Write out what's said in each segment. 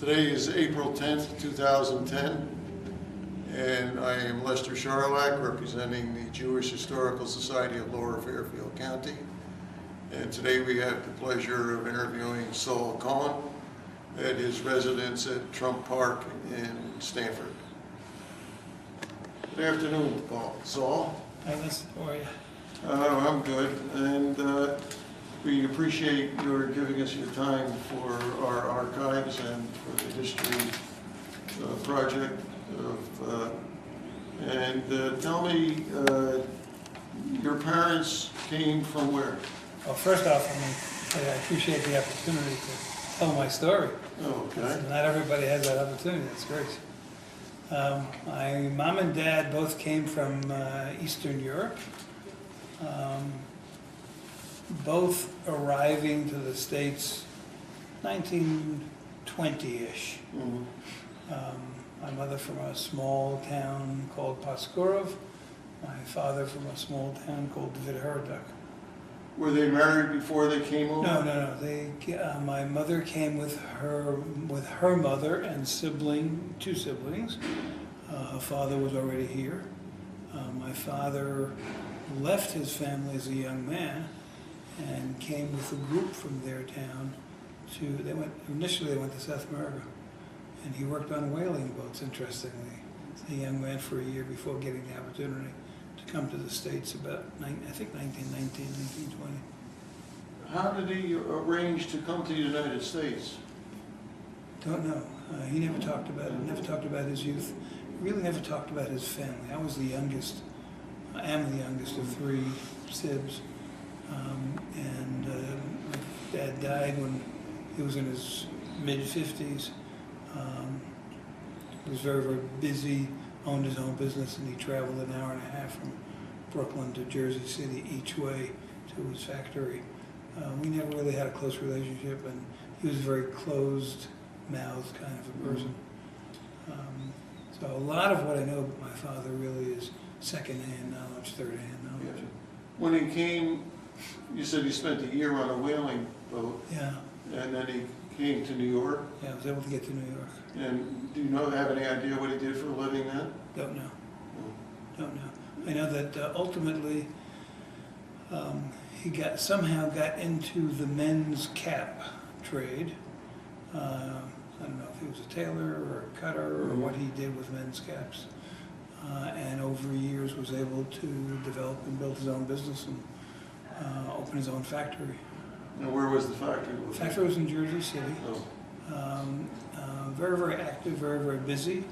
Today is April 10th, 2010, and I am Lester Sharlach, representing the Jewish Historical Society of Lower Fairfield County. And today we have the pleasure of interviewing Saul Cohen at his residence at Trump Park in Stamford. Good afternoon, Saul. Hi, Lester. How are you? I'm good, and we appreciate your giving us your time for our archives and for the history project. Tell me, your parents came from where? Well, first off, I appreciate the opportunity to tell my story. Oh, okay. Not everybody has that opportunity. That's great. My mom and dad both came from Eastern Europe. Both arriving to the States 1920-ish. Mm-hmm. My mother from a small town called Paskurov, my father from a small town called Vidherduk. Were they married before they came over? No. My mother came with her mother and two siblings. Her father was already here. My father left his family as a young man and came with a group from their town initially they went to South America, and he worked on whaling boats, interestingly, a young man, for a year before getting the opportunity to come to the States about, I think, 1919, 1920. How did he arrange to come to the United States? Don't know. He never talked about it, never talked about his youth, really never talked about his family. I am the youngest of three sibs. My dad died when he was in his mid-50s. He was very, very busy, owned his own business, and he traveled an hour and a half from Brooklyn to Jersey City each way to his factory. We never really had a close relationship, and he was a very closed-mouthed kind of a person. So a lot of what I know about my father really is second-hand knowledge, third-hand knowledge. Yeah. When he came, you said he spent a year on a whaling boat. Yeah. And then he came to New York. Yeah, I was able to get to New York. And do you have any idea what he did for a living then? Don't know. Don't know. I know that ultimately he somehow got into the men's cap trade. I don't know if he was a tailor or a cutter or what he did with men's caps. And over years was able to develop and build his own business and open his own factory. And where was the factory? The factory was in Jersey City. Oh. Very, very active, very, very busy.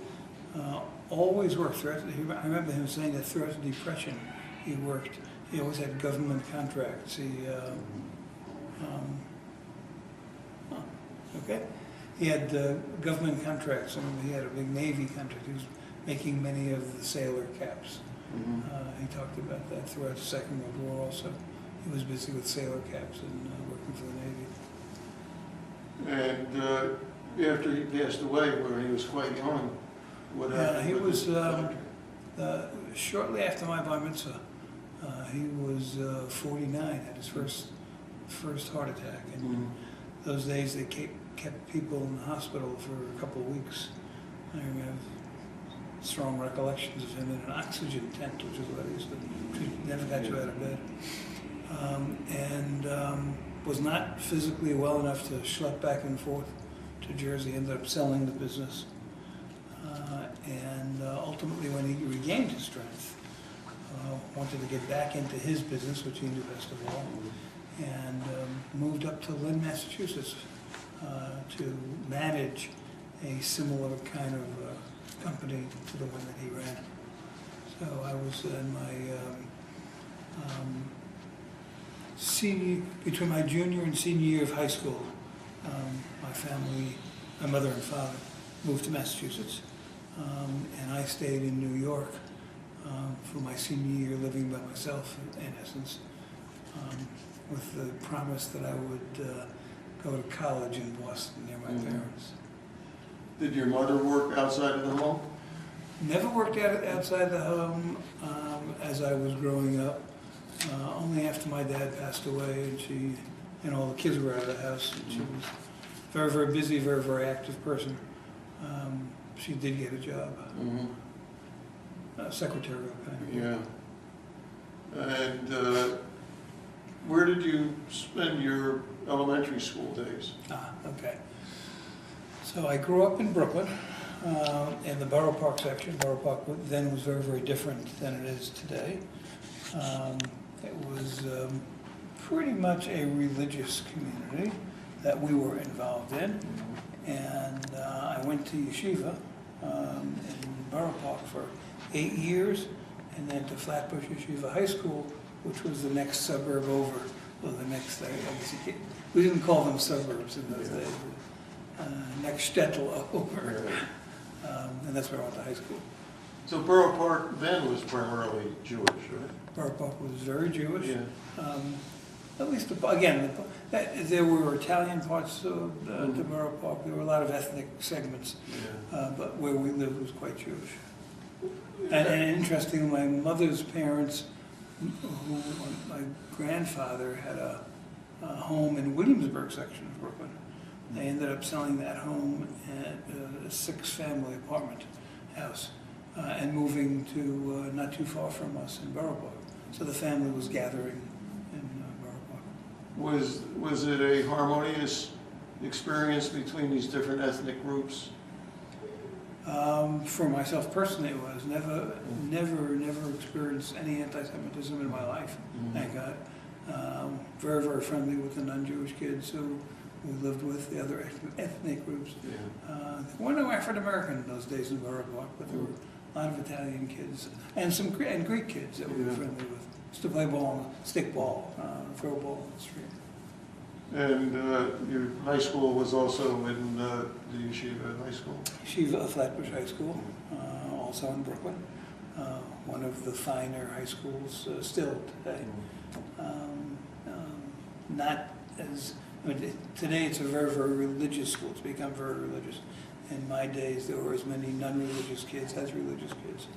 Always worked. I remember him saying that throughout the Depression he worked. He always had government contracts. He had government contracts. I mean, he had a big Navy contract. He was making many of the sailor caps. Mm-hmm. He talked about that throughout the Second World War also. He was busy with sailor caps and working for the Navy. And after he passed away, when he was quite young, what happened? He was shortly after my bar mitzvah. He was 49, had his first heart attack, and those days they kept people in the hospital for a couple of weeks. I have strong recollections of him in an oxygen tent, which is what he used to treat. Never got you out of bed. Was not physically well enough to schlep back and forth to Jersey, ended up selling the business. Ultimately, when he regained his strength, wanted to get back into his business, which he knew best of all, and moved up to Lynn, Massachusetts to manage a similar kind of company to the one that he ran. So I was in my between my junior and senior year of high school, my family, my mother and father, moved to Massachusetts, and I stayed in New York for my senior year, living by myself, in essence, with the promise that I would go to college in Boston near my parents. Did your mother work outside of the home? Never worked outside the home as I was growing up. Only after my dad passed away and all the kids were out of the house, and she was very, very busy, very, very active person. She did get a job, secretarial kind of. Yeah. And where did you spend your elementary school days? Okay. So I grew up in Brooklyn, in the Borough Park section. Borough Park then was very, very different than it is today. It was pretty much a religious community that we were involved in. And I went to yeshiva in Borough Park for 8 years, and then to Flatbush Yeshiva High School, which was the next suburb over. Well, the next, I guess we didn't call them suburbs in those days. Next shtetl over. And that's where I went to high school. So Borough Park then was primarily Jewish, right? Borough Park was very Jewish. Yeah. At least, again, there were Italian parts of the Borough Park. There were a lot of ethnic segments, but where we lived was quite Jewish. And interesting, my mother's parents, my grandfather had a home in Williamsburg section of Brooklyn. They ended up selling that home at a 6-family apartment house and moving to not too far from us in Borough Park. So the family was gathering in Borough Park. Was it a harmonious experience between these different ethnic groups? For myself personally, it was. Never experienced any anti-Semitism in my life, thank God. Very, very friendly with the non-Jewish kids who we lived with, the other ethnic groups. Yeah. There were no African-American in those days in Borough Park, but there were a lot of Italian kids and some Greek kids that we were friendly with. Used to play ball, stick ball, throw ball on the street. And your high school was also in the Yeshiva High School? Yeshiva Flatbush High School, also in Brooklyn. One of the finer high schools still today. Not as, today it's a very, very religious school. It's become very religious. In my days, there were as many non-religious kids as religious kids.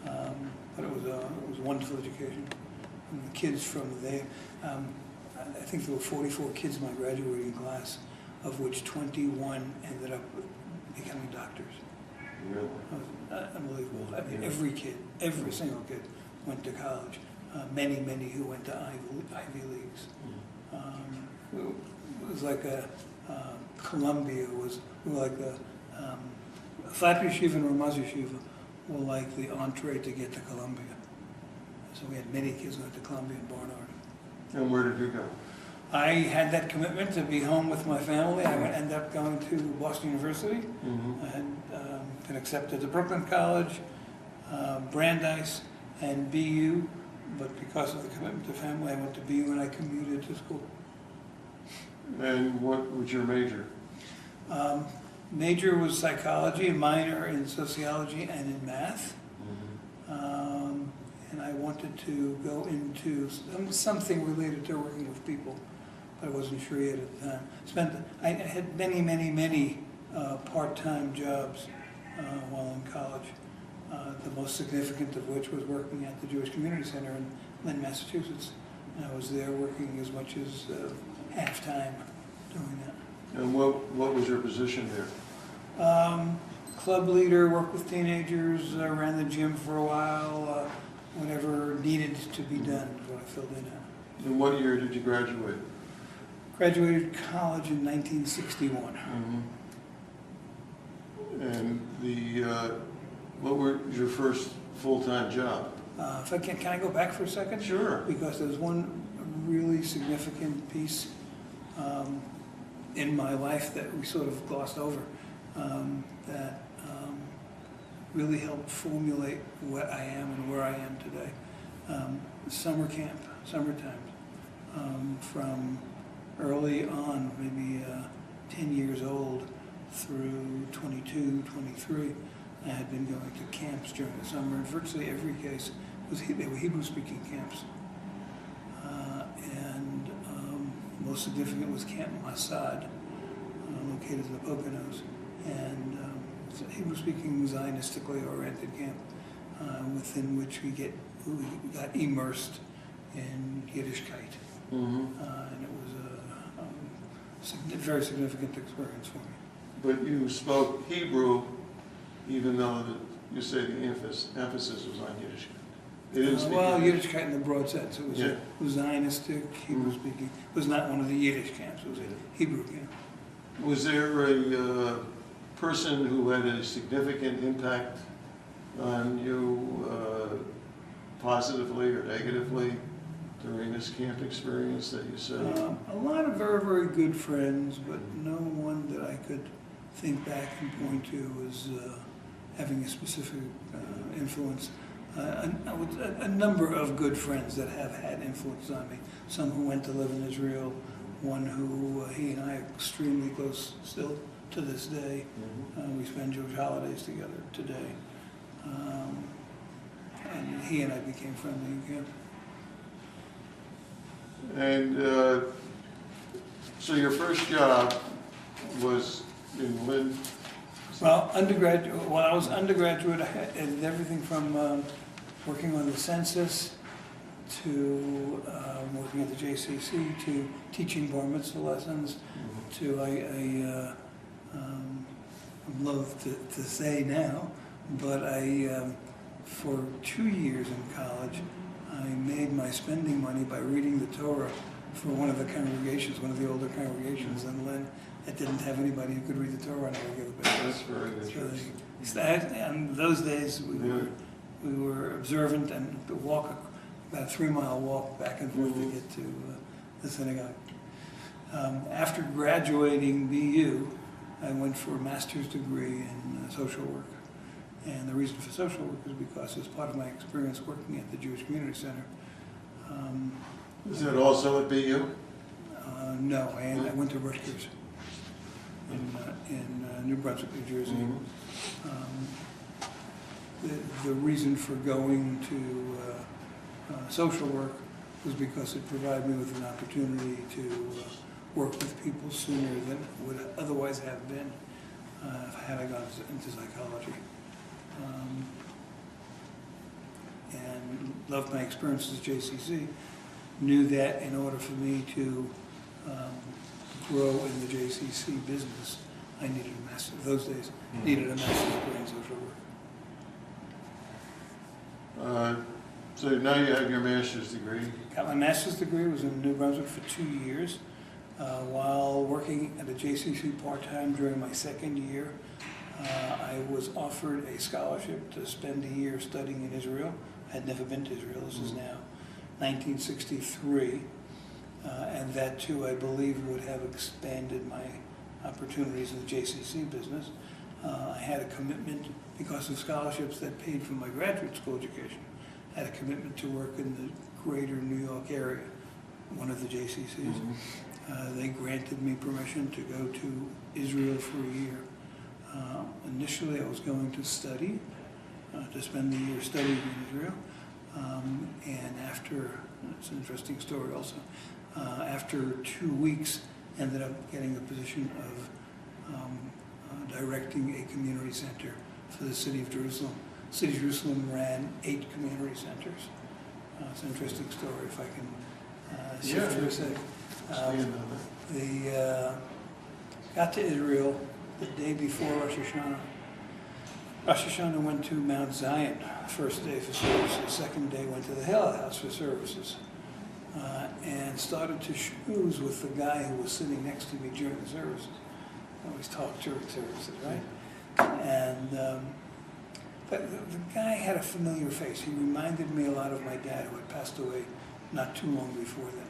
But it was a wonderful education. And the kids from there, I think there were 44 kids in my graduating class, of which 21 ended up becoming doctors. Really? Unbelievable. I mean, every single kid went to college. Many who went to Ivy Leagues. It was like Columbia was like the Flatbush Yeshiva and Ramaz Yeshiva were like the entree to get to Columbia. So we had many kids who went to Columbia and Barnard. And where did you go? I had that commitment to be home with my family. I ended up going to Boston University. I had been accepted to Brooklyn College, Brandeis, and BU. But because of the commitment to family, I went to BU and I commuted to school. And what was your major? Major was psychology, minor in sociology and in math. And I wanted to go into something related to working with people, but I wasn't sure yet at the time. I had many part-time jobs while in college. The most significant of which was working at the Jewish Community Center in Lynn, Massachusetts. And I was there working as much as half-time doing that. And what was your position there? Club leader, worked with teenagers, ran the gym for a while, whatever needed to be done is what I filled in at. And what year did you graduate? Graduated college in 1961. And what was your first full-time job? If I can I go back for a second? Sure. Because there's one really significant piece in my life that we sort of glossed over that really helped formulate what I am and where I am today. Summer camp, summertime, from early on, maybe 10 years old through 22, 23, I had been going to camps during the summer, and virtually every case they were Hebrew-speaking camps. And most significant was Camp Masad, located in the Poconos, and it's a Hebrew-speaking Zionistically oriented camp within which we got immersed in Yiddishkeit. And it was very significant experience for me. But you spoke Hebrew, even though you say the emphasis was on Yiddish. They didn't speak Well, Yiddish. Yiddishkeit in the broad sense. It was, Yeah. it was Zionistic, Hebrew speaking. It was not one of the Yiddish camps. It was a Hebrew camp. Was there a person who had a significant impact on you, positively or negatively, during this camp experience that you said? A lot of very, very good friends, but no one that I could think back and point to as having a specific influence. A number of good friends that have had influence on me. Some who went to live in Israel, one who he and I are extremely close still to this day. We spend Jewish holidays together today. And he and I became friendly again. And so your first job was in Lynn? Well, while I was undergraduate, I did everything from working on the census to working at the JCC to teaching bar mitzvah lessons to I love to say now, but for 2 years in college, I made my spending money by reading the Torah for one of the congregations, one of the older congregations in Lynn that didn't have anybody who could read the Torah on a regular basis. That's very interesting. So in those days, we were observant and to walk about a 3-mile walk back and forth to get to the synagogue. After graduating BU, I went for a master's degree in social work. And the reason for social work is because as part of my experience working at the Jewish Community Center. Is that also at BU? No, I went to Rutgers in New Brunswick, New Jersey. The reason for going to social work was because it provided me with an opportunity to work with people sooner than it would otherwise have been had I gone into psychology. And loved my experiences at JCC. Knew that in order for me to grow in the JCC business, I needed a master's. Those days, needed a master's degree in social work. So now you have your master's degree. Got my master's degree, was in New Brunswick for 2 years. While working at a JCC part-time during my second year, I was offered a scholarship to spend a year studying in Israel. I had never been to Israel. This is now 1963. And that too, I believe, would have expanded my opportunities in the JCC business. I had a commitment, because of scholarships that paid for my graduate school education, I had a commitment to work in the greater New York area, one of the JCCs. They granted me permission to go to Israel for a year. Initially, I was going to study, to spend the year studying in Israel. And after, it's an interesting story also, after 2 weeks, ended up getting a position of directing a community center for the city of Jerusalem. The city of Jerusalem ran 8 community centers. It's an interesting story, if I can shift for a sec. Got to Israel the day before Rosh Hashanah. Rosh Hashanah went to Mount Zion, first day for service. The second day went to the Hillel House for services. And started to schmooze with the guy who was sitting next to me during the services. I always talk during services, right? And but the guy had a familiar face. He reminded me a lot of my dad, who had passed away not too long before then.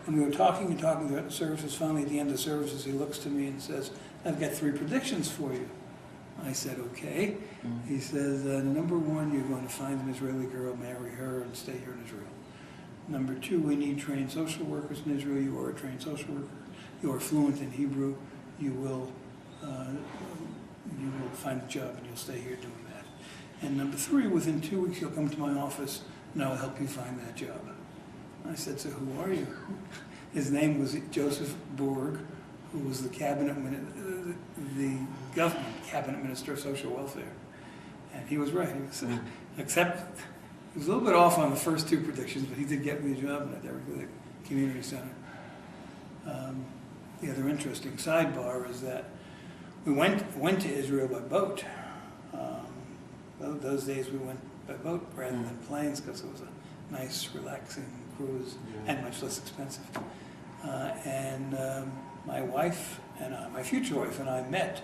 And we were talking throughout the services. Finally, at the end of the services, he looks to me and says, "I've got 3 predictions for you." I said, "Okay." He says, "Number 1, you're going to find an Israeli girl, marry her, and stay here in Israel. Number 2, we need trained social workers in Israel. You are a trained social worker. You are fluent in Hebrew. You will find a job and you'll stay here doing that. And number 3, within 2 weeks, you'll come to my office and I'll help you find that job." I said, "So who are you?" His name was Joseph Borg, who was the government cabinet minister of social welfare. And he was right. He was, except he was a little bit off on the first 2 predictions, but he did get me a job at the community center. the other interesting sidebar is that we went to Israel by boat. Those days we went by boat rather than planes because it was a nice, relaxing cruise and much less expensive. And my wife and my future wife and I met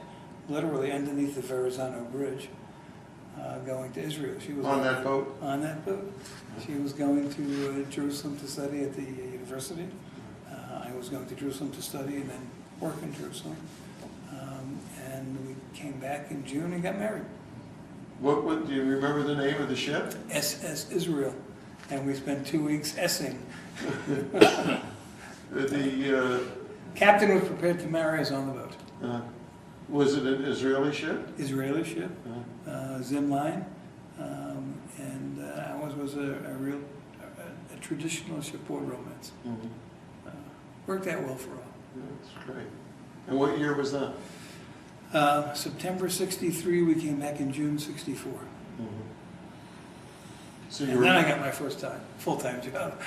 literally underneath the Verrazano Bridge, going to Israel. She was On that boat? On that boat. She was going to Jerusalem to study at the university. I was going to Jerusalem to study and then work in Jerusalem. And we came back in June and got married. What do you remember the name of the ship? SS Israel. And we spent 2 weeks essing. The Captain was prepared to marry us on the boat. was it an Israeli ship? Israeli ship, Zimline, and ours was a real traditional shipboard romance. Worked out well for all. That's great. And what year was that? September '63. We came back in June '64. So And then I got my first full-time job.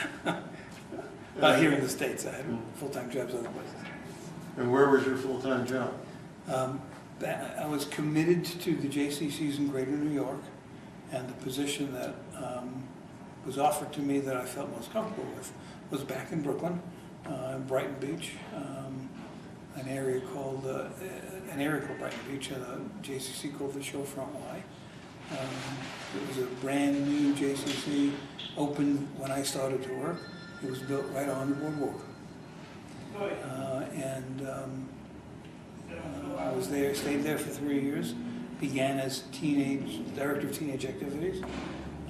Here in the States, I had full-time jobs other places. And where was your full-time job? I was committed to the JCCs in Greater New York, and the position that was offered to me that I felt most comfortable with was back in Brooklyn, Brighton Beach, an area called Brighton Beach, and a JCC called the Showfront Y. It was a brand new JCC, opened when I started to work. It was built right on the boardwalk. I was there, stayed there for 3 years, began as director of teenage activities.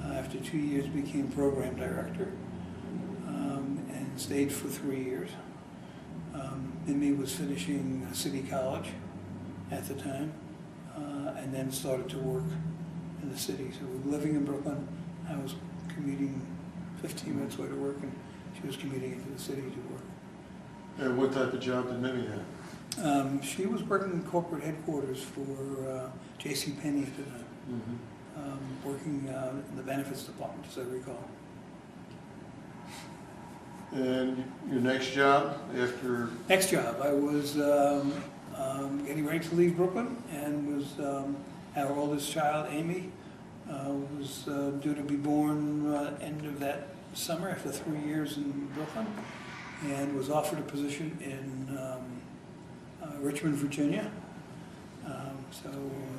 After 2 years, became program director, and stayed for 3 years. Mimi was finishing City College at the time, and then started to work in the city. So we were living in Brooklyn. I was commuting 15 minutes away to work, and she was commuting into the city to work. And what type of job did Mimi have? She was working in corporate headquarters for J.C. Penney at the time, working in the benefits department, as I recall. And your next job after? Next job, I was getting ready to leave Brooklyn, and was our oldest child, Amy, was due to be born end of that summer after 3 years in Brooklyn, and was offered a position in Richmond, Virginia. So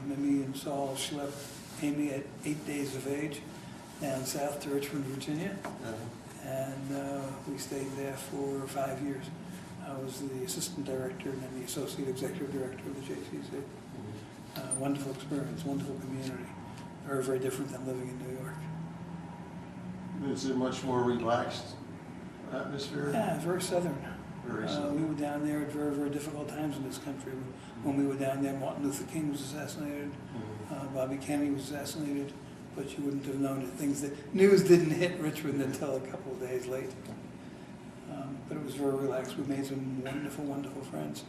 Mimi and Saul schlepped Amy at 8 days of age down south to Richmond, Virginia. And we stayed there for 5 years. I was the assistant director and then the associate executive director of the JCC. Wonderful experience, wonderful community. Very, very different than living in New York. Is it much more relaxed atmosphere? Yeah, very southern. Very southern. We were down there at very, very difficult times in this country. When we were down there, Martin Luther King was assassinated, Bobby Kennedy was assassinated, but you wouldn't have known it. News didn't hit Richmond until a couple of days late. But it was very relaxed. We made some wonderful, wonderful friends.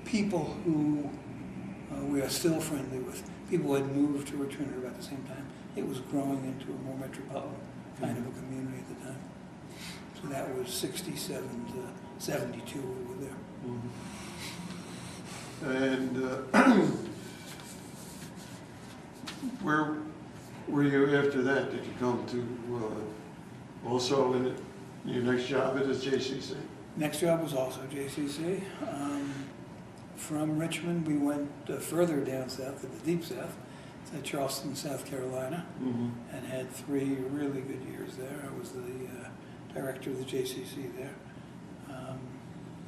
People who we are still friendly with. People who had moved to Richmond at about the same time. It was growing into a more metropolitan kind of a community at the time. So that was 67 to 72 we were there. And where were you after that? Did you come to also in your next job at JCC? Next job was also JCC. From Richmond, we went further down south to the deep south, to Charleston, South Carolina, and had 3 really good years there. I was the director of the JCC there.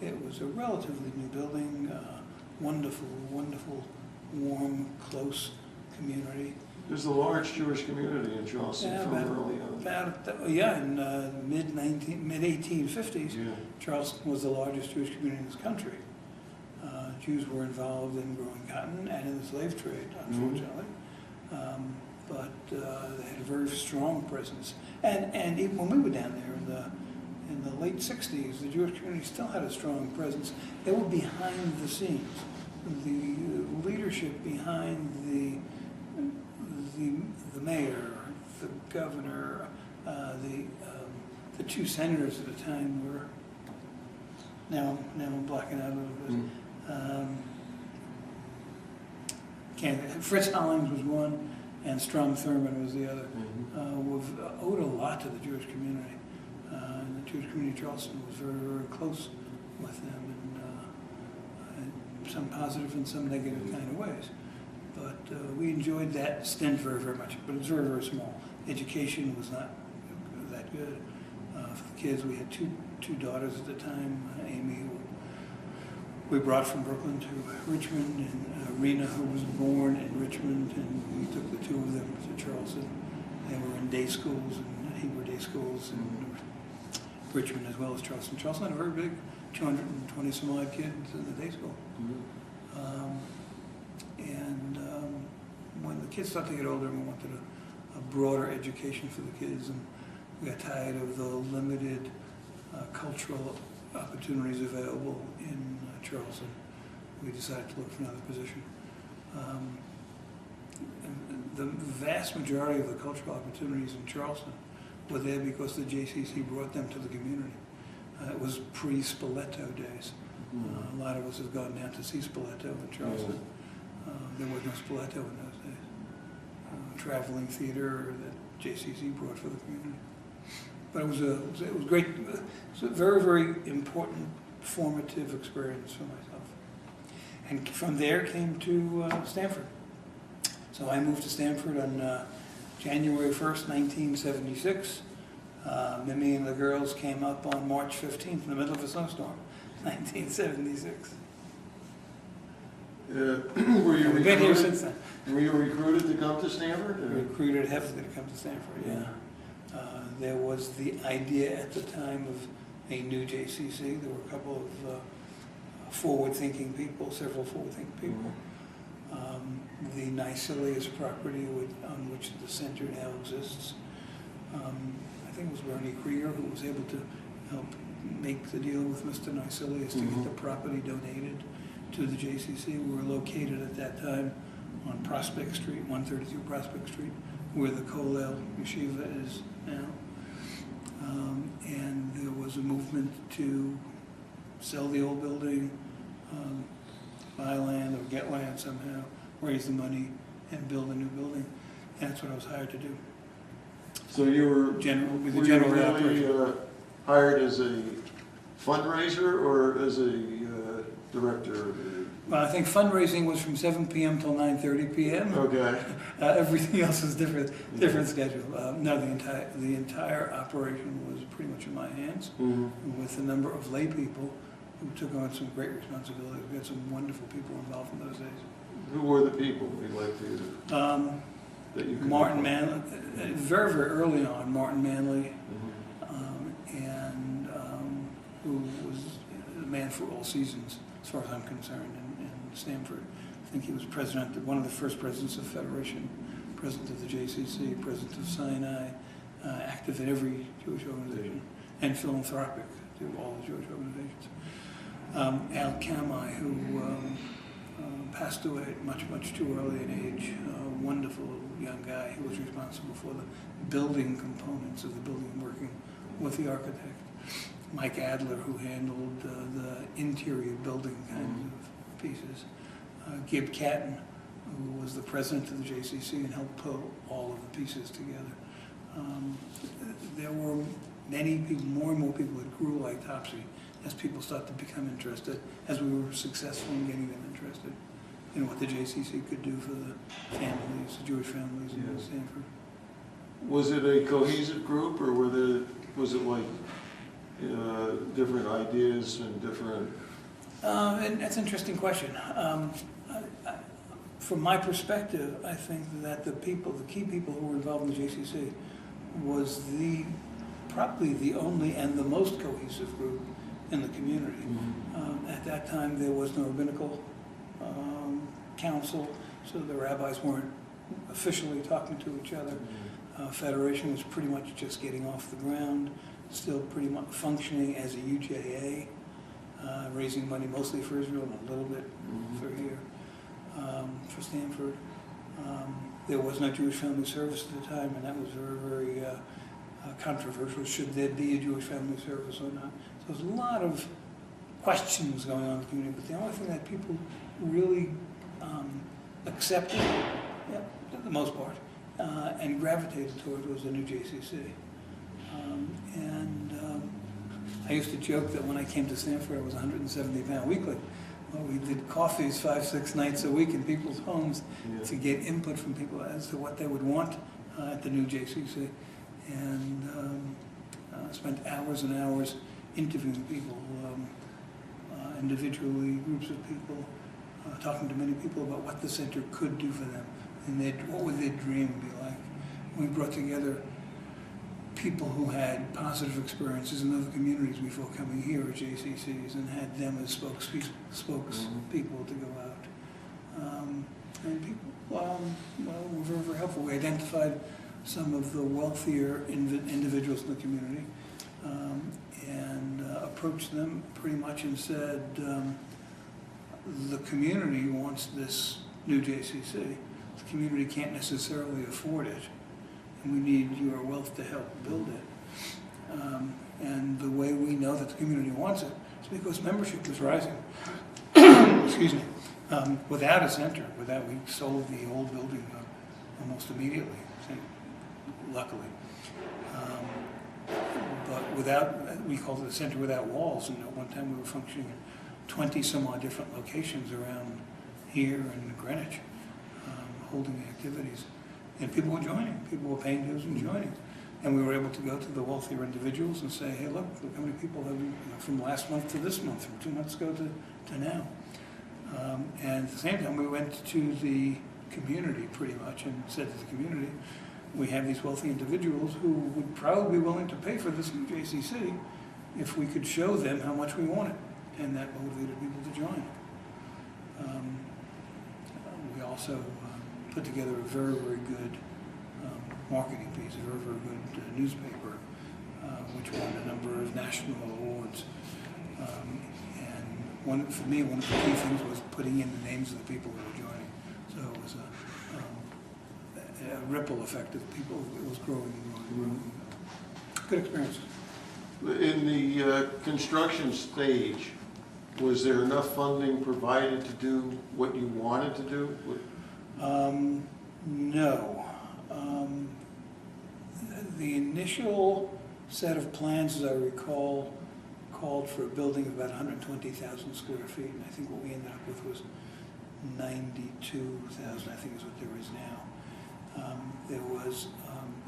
It was a relatively new building, wonderful, wonderful, warm, close community. There's a large Jewish community in Charleston from early on. In mid-1850s, Charleston was the largest Jewish community in this country. Jews were involved in growing cotton and in the slave trade, unfortunately. But they had a very strong presence. And even when we were down there in the late 60s, the Jewish community still had a strong presence. They were behind the scenes. The leadership behind the mayor, the governor, the 2 senators at the time were Now I'm blacking out a little bit. Fritz Hollings was one, and Strom Thurmond was the other. We've owed a lot to the Jewish community. And the Jewish community of Charleston was very, very close with them, and some positive and some negative kind of ways. But we enjoyed that stint very, very much. But it was very, very small. Education was not that good. For the kids, we had two daughters at the time, Amy, who we brought from Brooklyn to Richmond, and Rena, who was born in Richmond, and we took the two of them to Charleston. They were in day schools, and Hebrew day schools in Richmond as well as Charleston. Charleston had a very big, 220 some odd kids in the day school. When the kids started to get older, we wanted a broader education for the kids, and we got tired of the limited cultural opportunities available in Charleston. We decided to look for another position. And the vast majority of the cultural opportunities in Charleston were there because the JCC brought them to the community. It was pre-Spoleto days. A lot of us have gone down to see Spoleto in Charleston. There was no Spoleto in those days. Traveling theater that JCC brought for the community. But it was great. It was a very, very important formative experience for myself. And from there came to Stanford. So I moved to Stanford on January 1st, 1976. Mimi and the girls came up on March 15th in the middle of a snowstorm, 1976. We've been here since then. Were you recruited to come to Stanford? Recruited heavily to come to Stanford, yeah. There was the idea at the time of a new JCC. There were a couple of forward-thinking people, several forward-thinking people. The Nicelius property on which the center now exists. I think it was Bernie Krieger who was able to help make the deal with Mr. Nicelius to get the property donated to the JCC. We were located at that time on Prospect Street, 132 Prospect Street, where the Kollel Yeshiva is now. And there was a movement to sell the old building, buy land or get land somehow, raise the money, and build a new building. And that's what I was hired to do. So you were really hired as a fundraiser or as a director? Well, I think fundraising was from 7 p.m. till 9:30 p.m. Okay. Everything else was different schedule. No, the entire operation was pretty much in my hands, with a number of lay people who took on some great responsibilities. We had some wonderful people involved in those days. Who were the people we'd like to? That you Martin Manley, very, very early on, Martin Manley, who was the man for all seasons, as far as I'm concerned, in Stanford. I think he was one of the first presidents of Federation, president of the JCC, president of Sinai, active in every Jewish organization, and philanthropic to all the Jewish organizations. Al Kamai, who passed away at much, much too early an age, a wonderful young guy who was responsible for the building components of the building, working with the architect. Mike Adler, who handled the interior building kinds of pieces. Gib Catton, who was the president of the JCC and helped pull all of the pieces together. There were many people, more and more people that grew like Topsy as people started to become interested, as we were successful in getting them interested in what the JCC could do for the families, the Jewish families in Stanford. Was it a cohesive group, or was it like different ideas and different? And that's an interesting question. From my perspective, I think that the key people who were involved in the JCC was probably the only and the most cohesive group in the community. At that time, there was no rabbinical council, so the rabbis weren't officially talking to each other. Federation was pretty much just getting off the ground, still pretty much functioning as a UJA, raising money mostly for Israel and a little bit for here, for Stanford. There was no Jewish Family Service at the time, and that was very, very controversial. Should there be a Jewish Family Service or not? So there's quite questions going on in the community, but the only thing that people really accepted, yeah, for the most part, and gravitated toward was the new JCC. I used to joke that when I came to Stanford, I was 170 pound weekly. Well, we did coffees 5-6 nights a week in people's homes to get input from people as to what they would want at the new JCC. And spent hours and hours interviewing people, individually, groups of people, talking to many people about what the center could do for them and what would their dream be like. We brought together people who had positive experiences in other communities before coming here at JCCs and had them as spokespeople to go out. And people were very, very helpful. We identified some of the wealthier individuals in the community and approached them pretty much and said, the community wants this new JCC. The community can't necessarily afford it, and we need your wealth to help build it. And the way we know that the community wants it is because membership is rising. Excuse me. Without a center, we sold the old building almost immediately, luckily. But without, we called it a center without walls, and at one time we were functioning in 20 some odd different locations around here and Greenwich, holding activities. And people were joining, people were paying dues and joining. And we were able to go to the wealthier individuals and say, hey, look how many people have, from last month to this month, from 2 months ago to now. And at the same time, we went to the community pretty much and said to the community, we have these wealthy individuals who would probably be willing to pay for this new JCC if we could show them how much we wanted. And that motivated people to join. We also put together a very, very good marketing piece, a very, very good newspaper, which won a number of national awards. And for me, one of the key things was putting in the names of the people who were joining. So it was a ripple effect of people. It was growing and growing. Good experience. In the construction stage, was there enough funding provided to do what you wanted to do? No. The initial set of plans, as I recall, called for a building of about 120,000 square feet, and I think what we ended up with was 92,000, I think is what there is now. It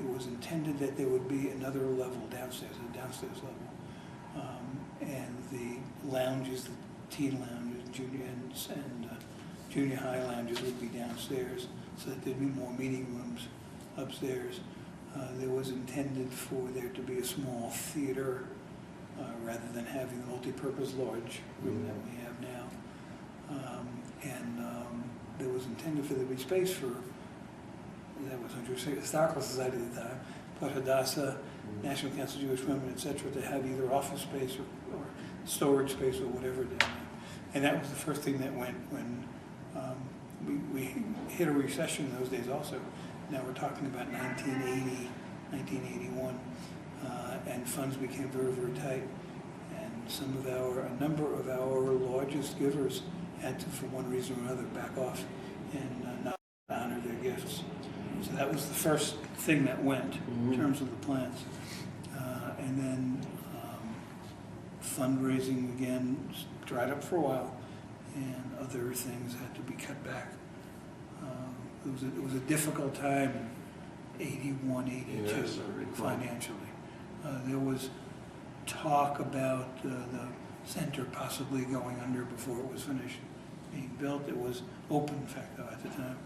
was intended that there would be another level downstairs, a downstairs level, and the lounges, the teen lounges, junior high lounges would be downstairs, so that there'd be more meeting rooms upstairs. There was intended for there to be a small theater rather than having the multi-purpose large room that we have now. There was intended for there to be space for, that was under Historical Society at the time, but Hadassah, National Council of Jewish Women, etc., to have either office space or storage space or whatever down there. And that was the first thing that went when we hit a recession in those days also. Now we're talking about 1980, 1981, and funds became very, very tight. And a number of our largest givers had to, for one reason or another, back off and not honor their gifts. So that was the first thing that went in terms of the plans. And then fundraising again dried up for a while, and other things had to be cut back. It was a difficult time in 81, 82 yes, financially. There was talk about the center possibly going under before it was finished being built. It was open, in fact, though, at the time.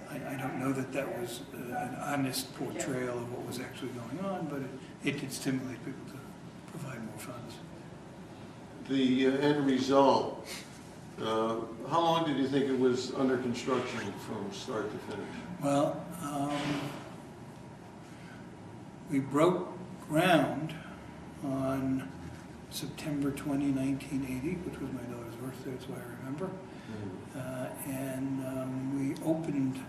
I don't know that that was an honest portrayal of what was actually going on, but it did stimulate people to provide more funds. The end result, how long did you think it was under construction from start to finish? Well, we broke ground on September 20, 1980, which was my daughter's birthday, that's why I remember. And we opened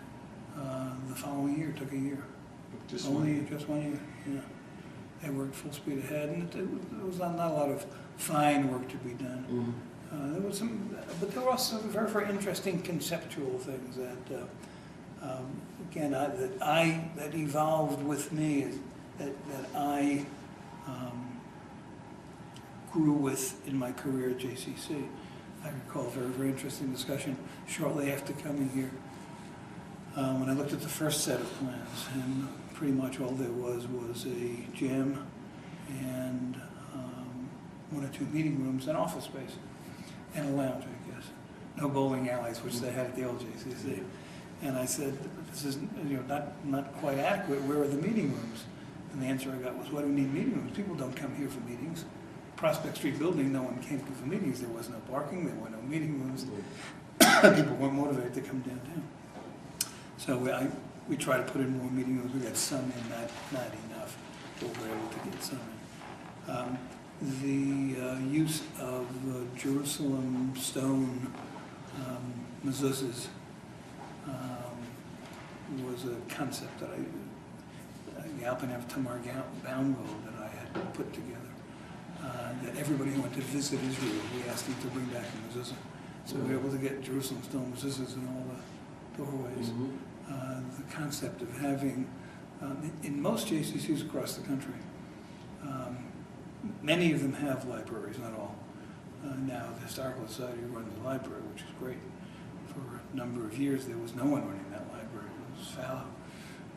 the following year, took a year. Just Only one? just 1 year, yeah. they worked full speed ahead, and there was not a lot of fine work to be done. Mhm. There was some, but there were also some very, very interesting conceptual things that, again, that evolved with me, that I grew with in my career at JCC. I recall a very, very interesting discussion shortly after coming here, when I looked at the first set of plans, and pretty much all there was a gym and 1 or 2 meeting rooms and office space, and a lounge, I guess. No bowling alleys, which they had at the old JCC. And I said, this is not quite adequate. Where are the meeting rooms? And the answer I got was, why do we need meeting rooms? People don't come here for meetings. Prospect Street building, no one came here for meetings. There was no parking, there were no meeting rooms. People weren't motivated to come downtown. So we try to put in more meeting rooms. We got some in, not enough, but we were able to get some in. The use of Jerusalem stone mezuzahs was a concept that Galpin Tamar Boundwell that I had put together. That everybody who went to visit Israel, we asked them to bring back a mezuzah. So we were able to get Jerusalem stone mezuzahs in all the doorways. Mhm. The concept of having, in most JCCs across the country, many of them have libraries, not all. Now the Historical Society runs a library, which is great. For a number of years there was no one running that library, it was fallow.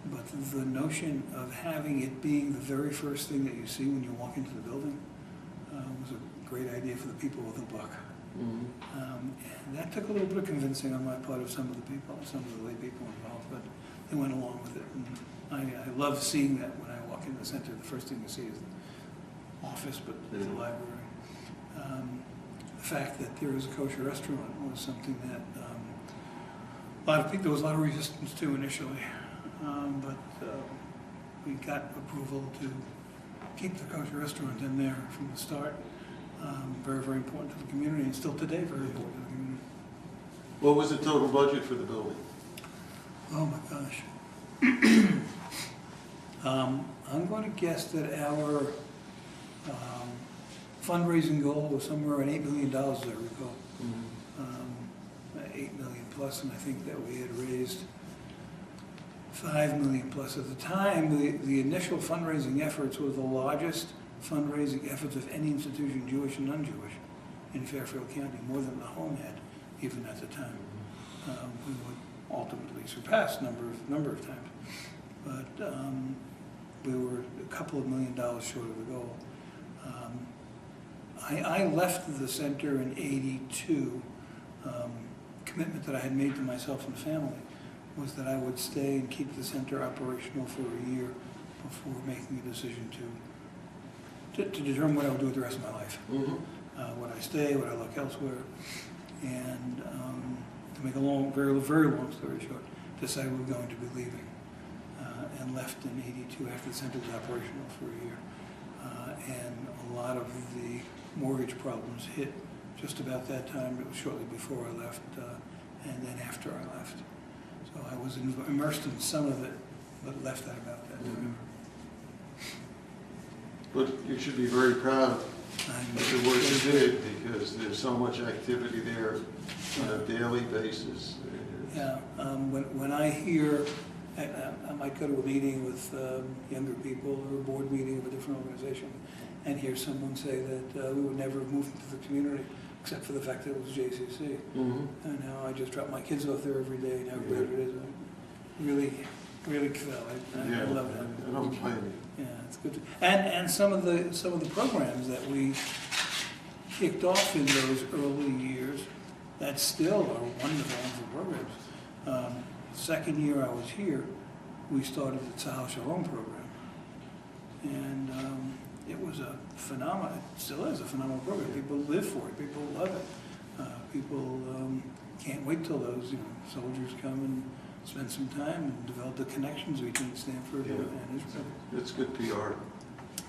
But the notion of having it being the very first thing that you see when you walk into the building was a great idea for the people with the book. Mhm. And that took a little bit of convincing on my part of some of the people, some of the lay people involved, but they went along with it. And I love seeing that when I walk in the center. The first thing you see is the office, but the library. The fact that there is a kosher restaurant was something that a lot of people, there was a lot of resistance to initially, but we got approval to keep the kosher restaurant in there from the start. Very, very important to the community, and still today very important to the community. What was the total budget for the building? Oh my gosh. I'm going to guess that our fundraising goal was somewhere around $8 million, as I recall. Mhm. 8 million plus, and I think that we had raised 5 million plus. At the time, the initial fundraising efforts were the largest fundraising efforts of any institution, Jewish and non-Jewish, in Fairfield County, more than the Home had, even at the time. We would ultimately surpass number of times, but we were a couple of $1 million short of the goal. I left the center in '82. Commitment that I had made to myself and the family was that I would stay and keep the center operational for a year before making a decision to determine what I would do with the rest of my life. Mhm. Would I stay? Would I look elsewhere? And to make a very, very long story short, decided we were going to be leaving, and left in '82 after the center was operational for a year. And a lot of the mortgage problems hit just about that time. It was shortly before I left, and then after I left. So I was immersed in some of it, but left at about that time. But you should be very proud of the work you did, because there's so much activity there on a daily basis. Yeah, when I hear, I might go to a meeting with younger people or a board meeting of a different organization and hear someone say that we would never have moved into the community except for the fact that it was JCC. Mhm. And now I just drop my kids off there every day and how great it is. Really, really feel. I love that. I don't blame you. Yeah, it's good. And some of the programs that we kicked off in those early years that still are wonderful programs. Second year I was here, we started the Sahal Shalom program, and it was a phenomenal. It still is a phenomenal program. People live for it. People love it. People can't wait till those soldiers come and spend some time and develop the connections between Stanford and Israel. It's good PR.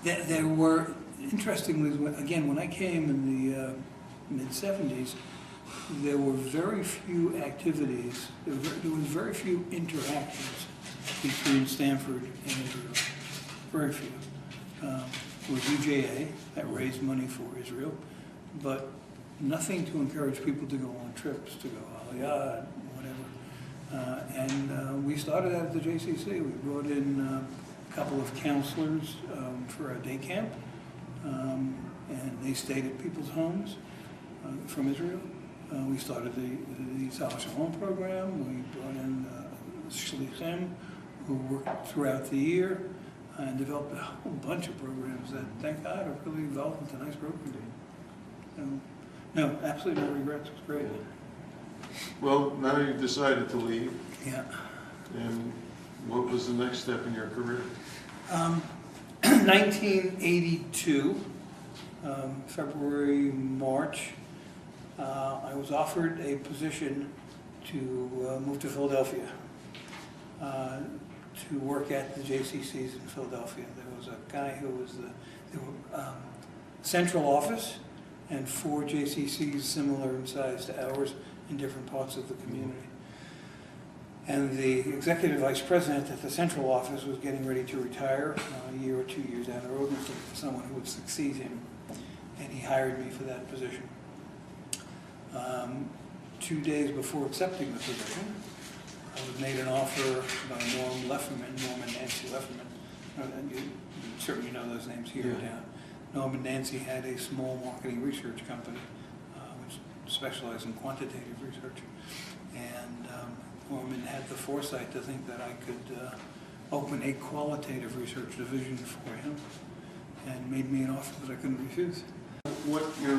There were, interestingly, again, when I came in the mid-'70s, there were very few activities, there was very few interactions between Stanford and Israel. Very few. with UJA that raised money for Israel, but nothing to encourage people to go on trips, to go Aliyah, whatever. And we started out at the JCC. We brought in a couple of counselors for a day camp, and they stayed at people's homes from Israel. We started the Saul program. We brought in Shlichim, who worked throughout the year, and developed a whole bunch of programs that, thank God, are really evolved into nice programs. No, absolutely no regrets. It's great. Well, now you've decided to leave. Yeah. And what was the next step in your career? 1982, February, March, I was offered a position to move to Philadelphia, to work at the JCCs in Philadelphia. There was a guy who was the central office and 4 JCCs similar in size to ours in different parts of the community. And the executive vice president at the central office was getting ready to retire a year or 2 years down the road, and looking for someone who would succeed him. And he hired me for that position. 2 days before accepting the position, I was made an offer by Norm and Nancy Lefferman. And you certainly know those names here in town. Norm and Nancy had a small marketing research company which specialized in quantitative research. And Norman had the foresight to think that I could open a qualitative research division for him, and made me an offer that I couldn't refuse. What your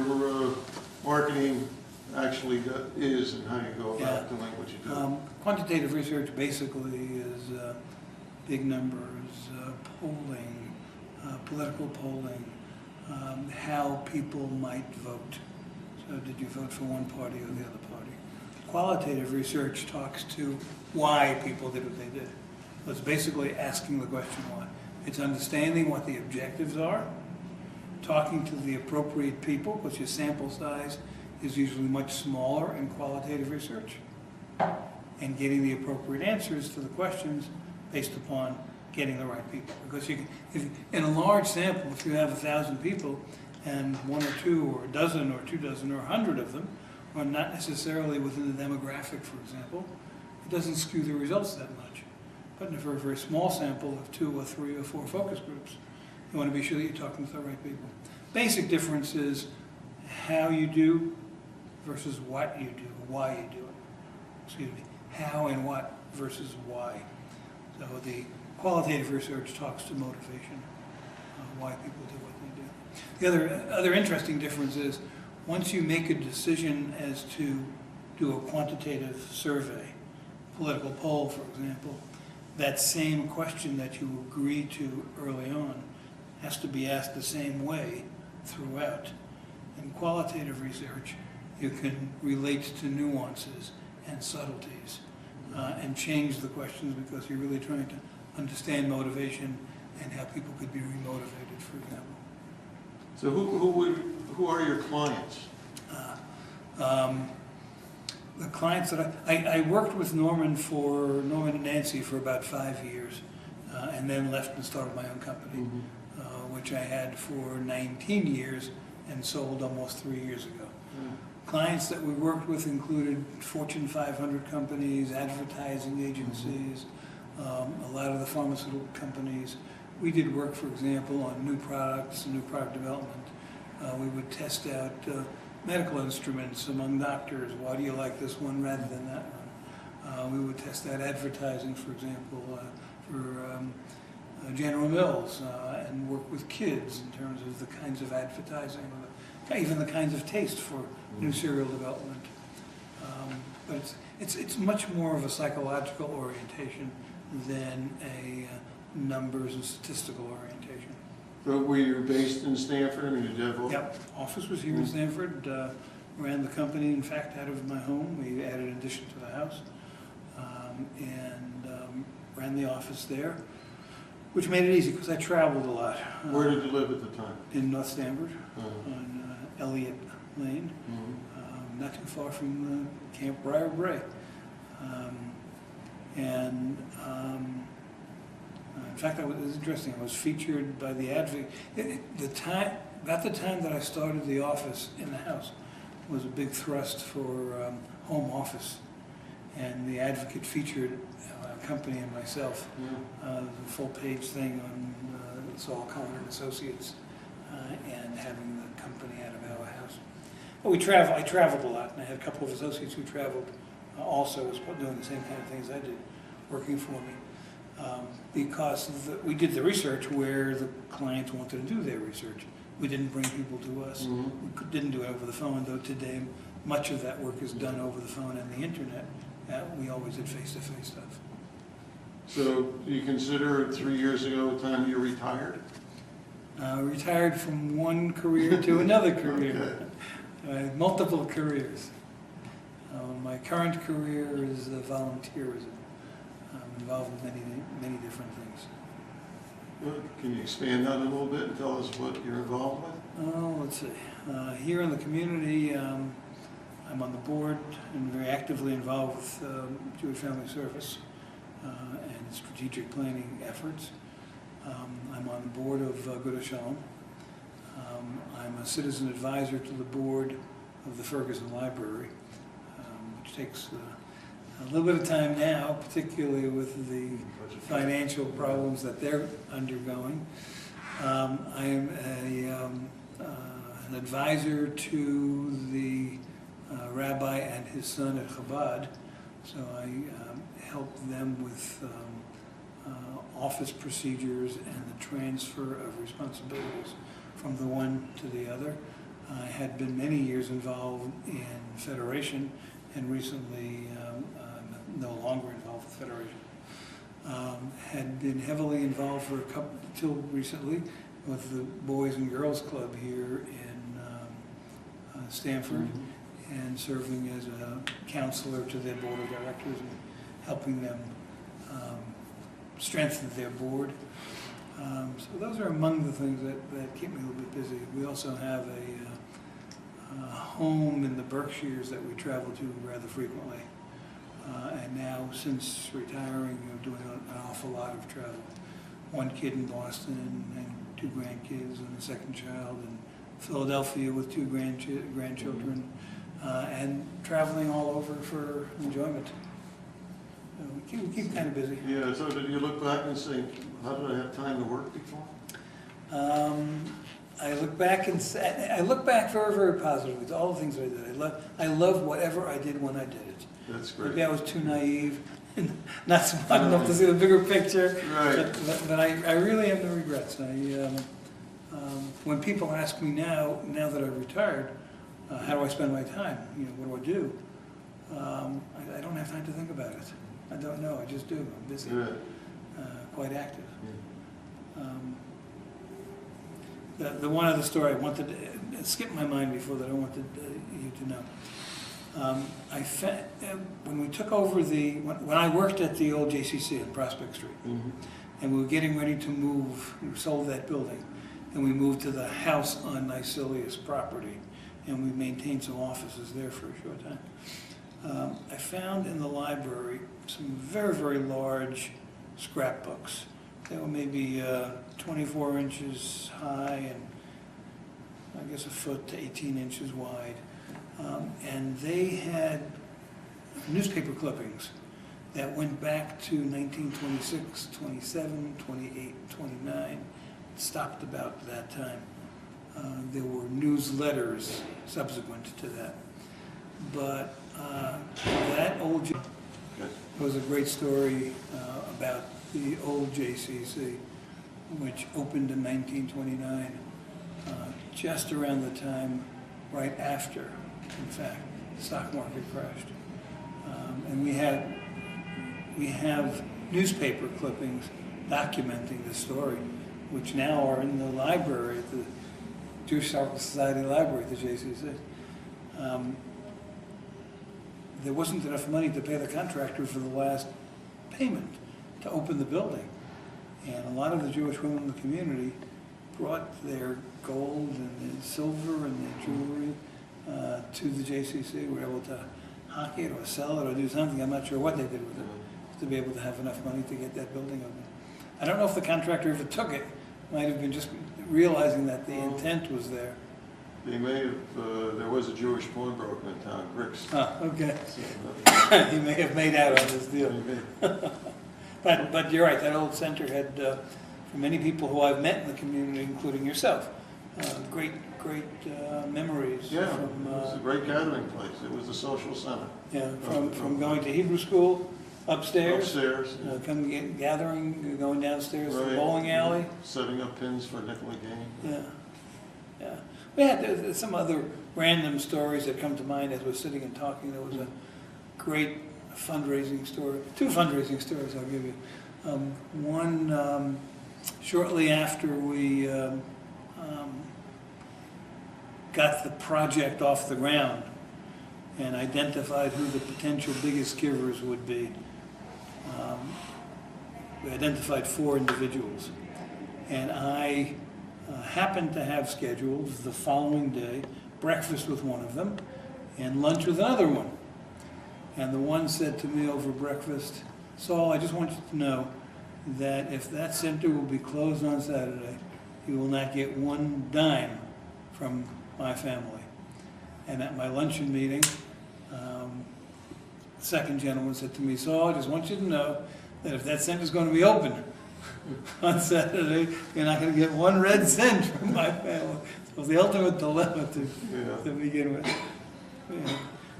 marketing actually is and how you go about doing what you do? Quantitative research basically is big numbers, polling, political polling, how people might vote. So did you vote for one party or the other party? Qualitative research talks to why people did what they did. So it's basically asking the question why. It's understanding what the objectives are, talking to the appropriate people, because your sample size is usually much smaller in qualitative research, and getting the appropriate answers to the questions based upon getting the right people. Because if in a large sample, if you have 1,000 people, and 1 or 2 or a dozen or 2 dozen or 100 of them are not necessarily within the demographic, for example, it doesn't skew the results that much. But in a very, very small sample of 2 or 3 or 4 focus groups, you want to be sure that you're talking to the right people. Basic difference is how you do versus what you do, why you do it. Excuse me, how and what versus why. So the qualitative research talks to motivation, why people do what they do. The other interesting difference is once you make a decision as to do a quantitative survey, political poll, for example, that same question that you agree to early on has to be asked the same way throughout. In qualitative research, you can relate to nuances and subtleties and change the questions because you're really trying to understand motivation and how people could be remotivated, for example. So who are your clients? The clients that I worked with Norman and Nancy for about 5 years, and then left and started my own company, which I had for 19 years and sold almost 3 years ago. Clients that we worked with included Fortune 500 companies, advertising agencies, a lot of the pharmaceutical companies. We did work, for example, on new products and new product development. We would test out medical instruments among doctors. Why do you like this one rather than that one? We would test out advertising, for example, for General Mills, and work with kids in terms of the kinds of advertising, even the kinds of taste for new cereal development. But it's much more of a psychological orientation than a numbers and statistical orientation. But were you based in Stanford? I mean, did you have Yep, office was here in Stanford. Ran the company, in fact, out of my home. We added an addition to the house, and ran the office there, which made it easy because I traveled a lot. Where did you live at the time? In North Stanford, on Elliott Lane, not too far from Camp Briar Bray. And In fact, it was interesting. I was featured by the Advocate. About the time that I started the office in the house was a big thrust for home office. And the Advocate featured a company and myself, the full page thing on Saul, Cohen and Associates, and having the company out of our house. Well, I traveled a lot, and I had a couple of associates who traveled also, was doing the same kind of things I did, working for me. Because we did the research where the clients wanted to do their research. We didn't bring people to us. We didn't do it over the phone, though today much of that work is done over the phone and the internet. We always did face-to-face stuff. So you consider 3 years ago the time you retired? Retired from one career to another career. Okay. Multiple careers. My current career is volunteerism. I'm involved in many different things. Well, can you expand on it a little bit and tell us what you're involved with? Let's see. Here in the community, I'm on the board and very actively involved with Jewish Family Service and strategic planning efforts. I'm on the board of Good Shalom. I'm a citizen advisor to the board of the Ferguson Library, which takes a little bit of time now, particularly with the financial problems that they're undergoing. I am an advisor to the rabbi and his son at Chabad, so I help them with office procedures and the transfer of responsibilities from the one to the other. I had been many years involved in Federation, and recently I'm no longer involved with Federation. Had been heavily involved for till recently with the Boys and Girls Club here in Stanford, and serving as a counselor to their board of directors and helping them strengthen their board. So those are among the things that keep me a little bit busy. We also have a home in the Berkshires that we travel to rather frequently. And now, since retiring, doing an awful lot of travel. One kid in Boston and 2 grandkids and a second child in Philadelphia with 2 grandchildren, and traveling all over for enjoyment. We keep kind of busy. Yeah, so did you look back and say, how did I have time to work before? I look back very, very positively to all the things that I did. I love whatever I did when I did it. That's great. Maybe I was too naive, and not smart enough to see the bigger picture. Right. But I really have no regrets. When people ask me now that I've retired, how do I spend my time? What do I do? I don't have time to think about it. I don't know. I just do. I'm busy. Right. Quite active. The one other story I wanted to skip my mind before that I wanted you to know. When we took over when I worked at the old JCC on Prospect Street, and we were getting ready to move, we sold that building, and we moved to the house on Nicelius property, and we maintained some offices there for a short time. I found in the library some very, very large scrapbooks. They were maybe 24 inches high and I guess a foot to 18 inches wide. And they had newspaper clippings that went back to 1926, 27, 28, 29. It stopped about that time. There were newsletters subsequent to that. But that old was a great story about the old JCC, which opened in 1929, just around the time right after, in fact, the stock market crashed. And we have newspaper clippings documenting the story, which now are in the library at the Jewish Historical Society Library at the JCC. There wasn't enough money to pay the contractor for the last payment to open the building. And a lot of the Jewish women in the community brought their gold and their silver and their jewelry to the JCC. We were able to hockey it or sell it or do something. I'm not sure what they did with it to be able to have enough money to get that building open. I don't know if the contractor ever took it. Might have been just realizing that the intent was there. They may have, there was a Jewish pawnbroker in town, Grix. Ah, okay. So, He may have made out on this deal. maybe. But you're right, that old center had, for many people who I've met in the community, including yourself, great memories. Yeah, from, it was a great gathering place. It was a social center. Yeah, from going to Hebrew school, upstairs. Upstairs. Gathering, going downstairs to the Right. bowling alley. Setting up pins for nickel a game. Yeah, yeah. We had some other random stories that come to mind as we're sitting and talking. There was a great fundraising story, 2 fundraising stories I'll give you. One, shortly after we got the project off the ground and identified who the potential biggest givers would be, we identified 4 individuals. And I happened to have scheduled the following day breakfast with one of them and lunch with another one. And the one said to me over breakfast, "Saul, I just want you to know that if that center will be closed on Saturday, you will not get 1 dime from my family." And at my luncheon meeting, the second gentleman said to me, "Saul, I just want you to know that if that center is going to be open on Saturday, you're not going to get 1 red cent from my family." So it was the ultimate dilemma to begin with. Yeah.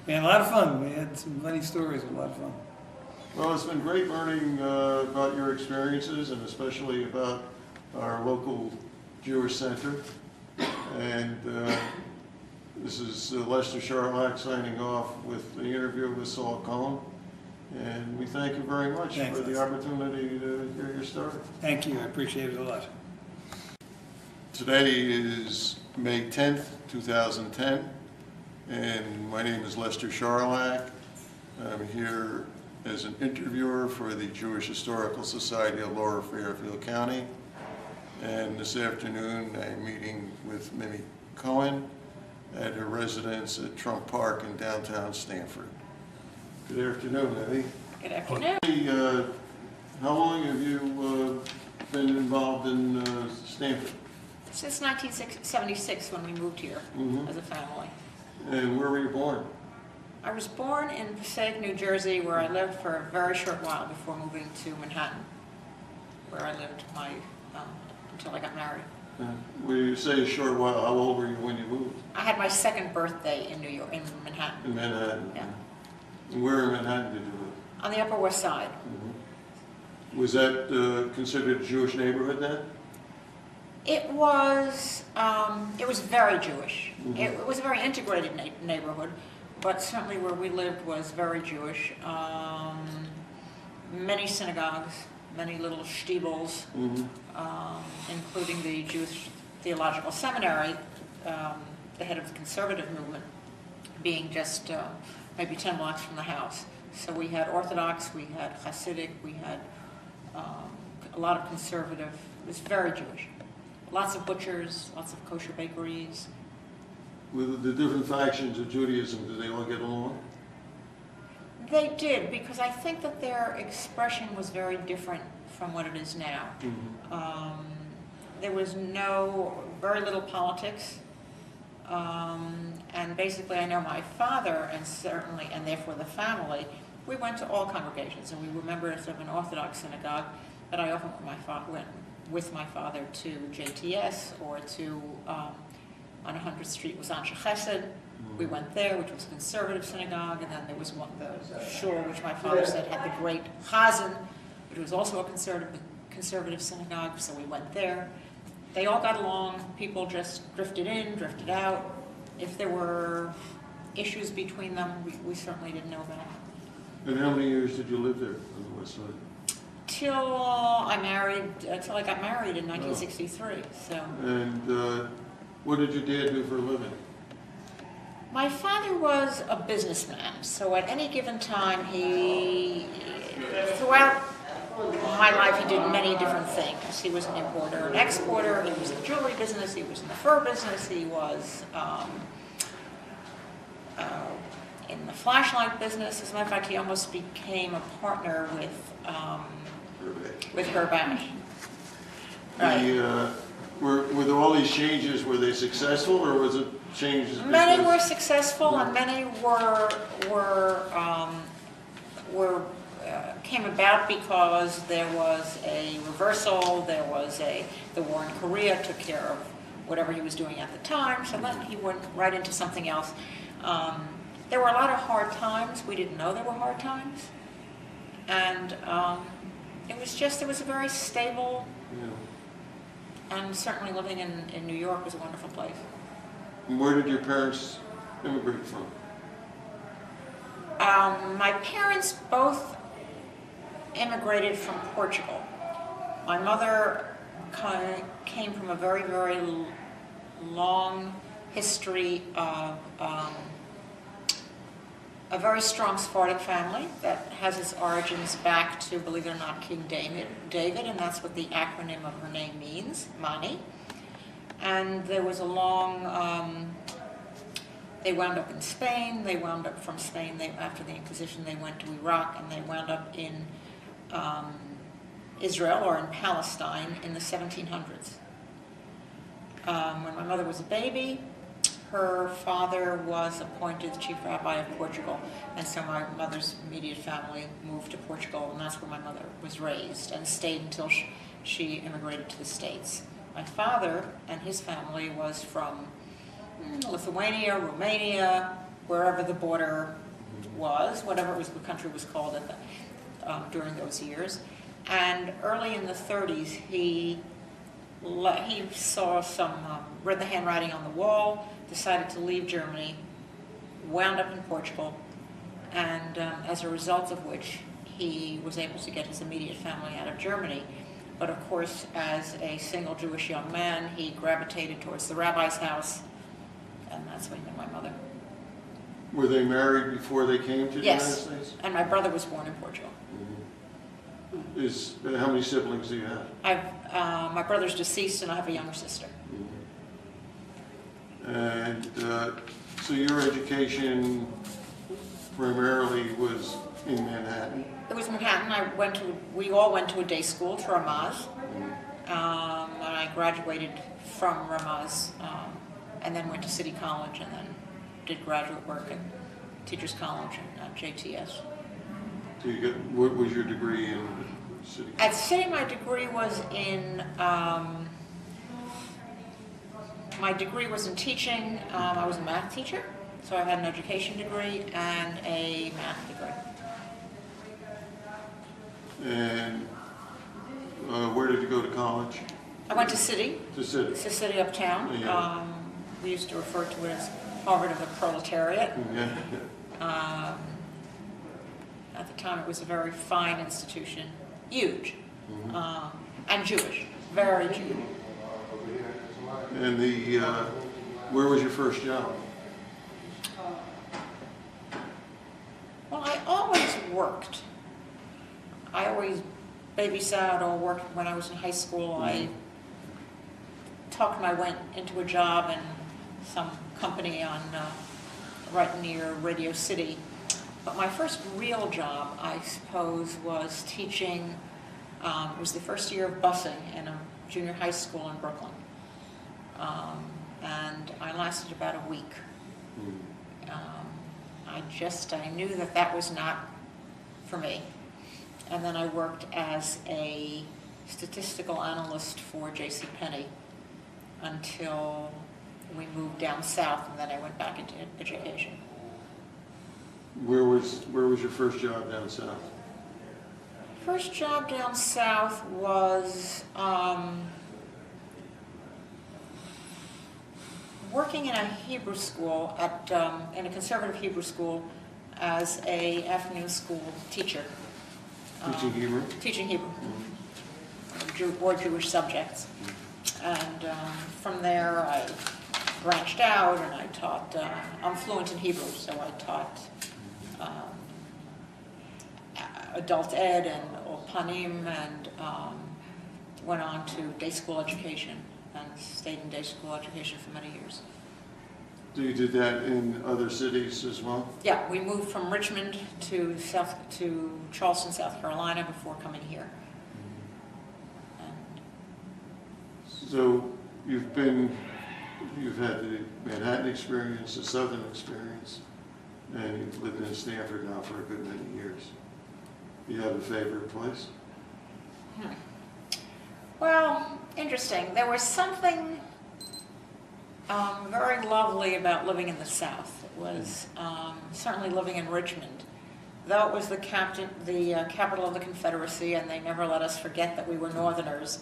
We had a lot of fun. We had some funny stories, a lot of fun. Well, it's been great learning about your experiences and especially about our local Jewish center. And this is Lester Sharlach signing off with the interview with Saul Cohen. And we thank you very much for the opportunity to hear your story. Thank you. I appreciate it a lot. Today is May 10th, 2010, and my name is Lester Sharlach. I'm here as an interviewer for the Jewish Historical Society of Lower Fairfield County. And this afternoon, I'm meeting with Mimi Cohen at her residence at Trump Park in downtown Stamford. Good afternoon, Levy. Good afternoon. Hey, how long have you been involved in Stamford? Since 1976, when we moved here as a family. And where were you born? I was born in Passaic, New Jersey, where I lived for a very short while before moving to Manhattan, where I lived until I got married. When you say a short while, how old were you when you moved? I had my 2nd birthday in New York, in Manhattan. In Manhattan? Yeah. And where in Manhattan did you live? On the Upper West Side. Was that considered a Jewish neighborhood then? It was very Jewish. It was a very integrated neighborhood, but certainly where we lived was very Jewish. Many synagogues, many little shtibels, including the Jewish Theological Seminary, the head of the conservative movement, being just maybe 10 blocks from the house. So we had Orthodox, we had Hasidic, we had a lot of conservative. It was very Jewish. Lots of butchers, lots of kosher bakeries. With the different factions of Judaism, did they all get along? They did, because I think that their expression was very different from what it is now. There was very little politics. And basically I know my father, and therefore the family, we went to all congregations, and we were members of an Orthodox synagogue, but I often went with my father to JTS or to, on 100th Street was Anshe Chesed. We went there, which was a conservative synagogue, and then there was the Shul, which my father said had the great Chazan, which was also a conservative synagogue, so we went there. They all got along. People just drifted in, drifted out. If there were issues between them, we certainly didn't know about them. And how many years did you live there on the West Side? Till I got married in 1963. So. And what did your dad do for a living? My father was a businessman, so at any given time, throughout my life, he did many different things. He was an importer and exporter, he was in the jewelry business, he was in the fur business, he was in the flashlight business. As a matter of fact, he almost became a partner with with her bash. Right. Were there all these changes, were they successful, or was it changes? Many were successful, and many came about because there was a reversal. There was the war in Korea took care of whatever he was doing at the time, so then he went right into something else. There were a lot of hard times. We didn't know there were hard times, and it was a very stable. Yeah. And certainly living in New York was a wonderful place. And where did your parents immigrate from? My parents both immigrated from Portugal. My mother came from a very, very long history of a very strong Sephardic family that has its origins back to, believe it or not, King David, and that's what the acronym of her name means, Mani. And there was a long, they wound up in Spain, they wound up from Spain, after the Inquisition they went to Iraq, and they wound up in Israel, or in Palestine, in the 1700s. When my mother was a baby, her father was appointed the chief rabbi of Portugal, and so my mother's immediate family moved to Portugal, and that's where my mother was raised and stayed until she immigrated to the States. My father and his family was from Lithuania, Romania, wherever the border was, whatever the country was called during those years. And early in the 30s, he saw read the handwriting on the wall, decided to leave Germany, wound up in Portugal, and as a result of which he was able to get his immediate family out of Germany. But of course, as a single Jewish young man, he gravitated towards the rabbi's house, and that's when he met my mother. Were they married before they came to the United States? And my brother was born in Portugal. Mm-hmm. How many siblings do you have? My brother's deceased, and I have a younger sister. Mm-hmm. And so your education primarily was in Manhattan? It was Manhattan. We all went to a day school, to Ramaz, and I graduated from Ramaz, and then went to City College, and then did graduate work at Teachers College and at JTS. So what was your degree in City? At City, my degree was in teaching. I was a math teacher, so I had an education degree and a math degree. And where did you go to college? I went to City. To City. It's a city uptown. Yeah. We used to refer to it as Harvard of the proletariat. Yeah. At the time, it was a very fine institution, huge, Mm-hmm. And Jewish, very Jewish. And where was your first job? Well, I always worked. I always babysat or worked when I was in high school. I talked my way into a job in some company right near Radio City. But my first real job, I suppose, was teaching. It was the first year of busing in a junior high school in Brooklyn. And I lasted about a week. I knew that was not for me. And then I worked as a statistical analyst for JCPenney until we moved down south, and then I went back into education. Where was your first job down south? First job down south was working in a Hebrew school in a conservative Hebrew school as a afternoon school teacher. Teaching Hebrew? Teaching Hebrew, or Jewish subjects. And from there I branched out and I taught, I'm fluent in Hebrew, so I taught adult ed and Panim, and went on to day school education and stayed in day school education for many years. So you did that in other cities as well? Yeah, we moved from Richmond to Charleston, South Carolina before coming here. So you've had the Manhattan experience, the Southern experience, and you've lived in Stanford now for a good many years. Do you have a favorite place? Well, interesting. There was something very lovely about living in the South. It was certainly living in Richmond. Though it was the capital of the Confederacy, and they never let us forget that we were Northerners,